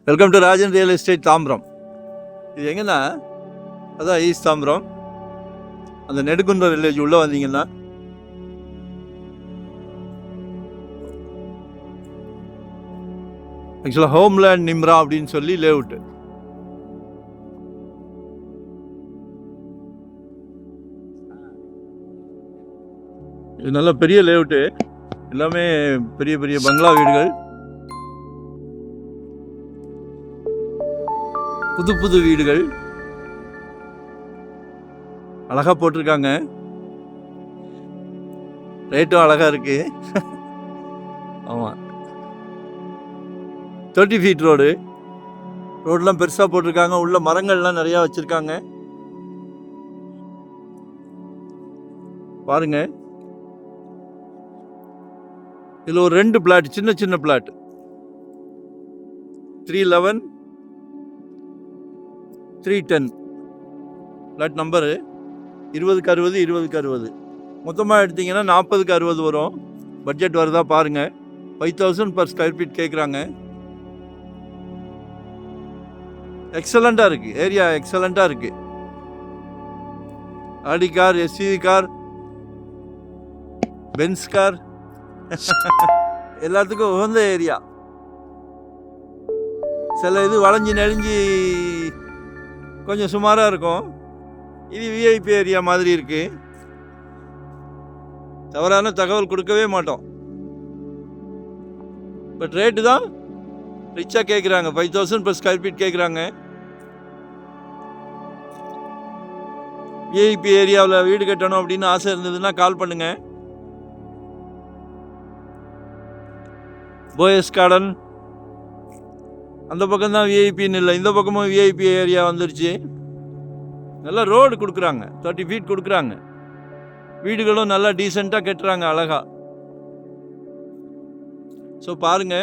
Welcome to Rajan real estate Tambaram. இது எங்கன்னா அதான் ஈஸ்ட் தாம்பரம். அந்த நெடுக்குன்ற வில்லேஜ் உள்ளே வந்தீங்கன்னா ஆக்சுவலாக ஹோம்லேண்ட் நிம்ரா அப்படின்னு சொல்லி லேஅவுட்டு. இது நல்ல பெரிய லேஅவுட்டு, எல்லாமே பெரிய பெரிய பங்களா வீடுகள், புது புது வீடுகள் அழகா போட்டிருக்காங்க. ரேட்டும் அழகா இருக்கு. ஆமா, 30 feet ரோடெலாம் பெருசா போட்டிருக்காங்க. உள்ள மரங்கள்லாம் நிறைய வச்சிருக்காங்க. பாருங்க, இதுல ஒரு 2 பிளாட், சின்ன சின்ன பிளாட், 311 310 பிளாட் நம்பரு. 20க்கு 60 20க்கு 60 மொத்தமாக எடுத்தீங்கன்னா 40க்கு 60 வரும். பட்ஜெட் வருதா பாருங்க. 5000 per square feet கேட்குறாங்க. எக்ஸலண்ட்டாக இருக்கு, ஏரியா எக்ஸலண்ட்டாக இருக்கு. Audi car, SUV car, Benz car எல்லாத்துக்கும் உகந்த ஏரியா. சில இது வளைஞ்சி நெளிஞ்சி கொஞ்சம் சுமாராக இருக்கும். இது விஐபி ஏரியா மாதிரி இருக்கு. தவறான தகவல் கொடுக்கவே மாட்டோம். பட் ரேட்டு தான் ரிச்சாக கேட்குறாங்க. 5000 per square feet கேட்குறாங்க. விஐபி ஏரியாவில் வீடு கட்டணும் அப்படின்னு ஆசை இருந்ததுன்னா கால் பண்ணுங்க. போயஸ் கார்டன் அந்த பக்கம் தான் விஐபின்னு இல்லை, இந்த பக்கமும் விஐபி ஏரியா வந்துருச்சு. நல்லா ரோடு கொடுக்குறாங்க, 30 feet கொடுக்குறாங்க. வீடுகளும் நல்லா டீசெண்டாக கட்டுறாங்க அழகா. ஸோ பாருங்க,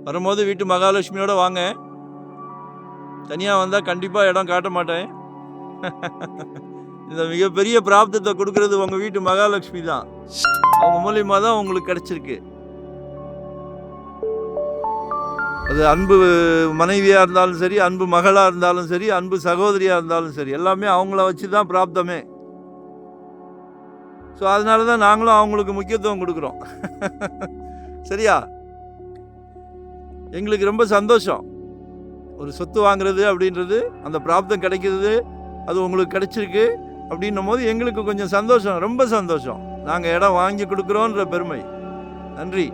வரும்போது வீட்டு மகாலட்சுமியோட வாங்க. தனியாக வந்தால் கண்டிப்பாக இடம் காட்ட மாட்டேன். இந்த மிகப்பெரிய பிராப்தத்தை கொடுக்கறது உங்கள் வீட்டு மகாலட்சுமி தான். அவங்க மூலியமாக தான் உங்களுக்கு கிடைச்சிருக்கு. அது அன்பு மனைவியாக இருந்தாலும் சரி, அன்பு மகளாக இருந்தாலும் சரி, அன்பு சகோதரியாக இருந்தாலும் சரி, எல்லாமே அவங்கள வச்சு தான் பிராப்தமே. ஸோ அதனால தான் நாங்களும் அவங்களுக்கு முக்கியத்துவம் கொடுக்குறோம். சரியா? எங்களுக்கு ரொம்ப சந்தோஷம். ஒரு சொத்து வாங்குறது அப்படின்றது, அந்த பிராப்தம் கிடைக்கிறது, அது உங்களுக்கு கிடைச்சிருக்கு அப்படின்னும் போது எங்களுக்கு கொஞ்சம் சந்தோஷம், ரொம்ப சந்தோஷம். நாங்கள் இடம் வாங்கி கொடுக்குறோன்ற பெருமை. நன்றி.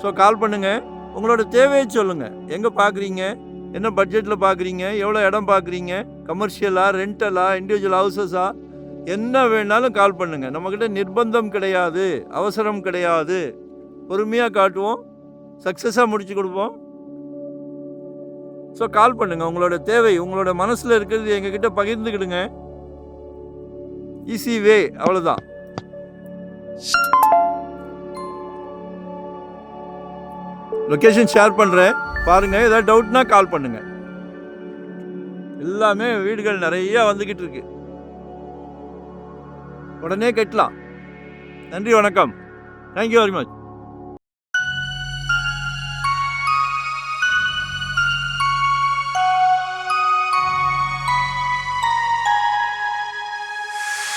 ஸோ கால் பண்ணுங்கள், உங்களோட தேவையை சொல்லுங்கள். எங்கே பார்க்குறீங்க, என்ன பட்ஜெட்டில் பார்க்குறீங்க, எவ்வளோ இடம் பார்க்குறீங்க, கமர்ஷியலா, ரெண்டலா, இண்டிவிஜுவல் ஹவுசஸா, என்ன வேணாலும் கால் பண்ணுங்கள். நம்மக்கிட்ட நிர்பந்தம் கிடையாது, அவசரம் கிடையாது. பொறுமையாக காட்டுவோம், சக்ஸஸாக முடிச்சு கொடுப்போம். ஸோ கால் பண்ணுங்கள். உங்களோட தேவை, உங்களோட மனசில் இருக்கிறது எங்ககிட்ட பகிர்ந்துக்கிடுங்க. ஈஸி வே, அவ்வளோதான். லொக்கேஷன் ஷேர் பண்ணுறேன், பாருங்கள். ஏதாவது டவுட்னா கால் பண்ணுங்கள். எல்லாமே வீடுகள் நிறைய வந்துக்கிட்டு இருக்கு. உடனே கட்டலாம். நன்றி, வணக்கம். Thank you very much.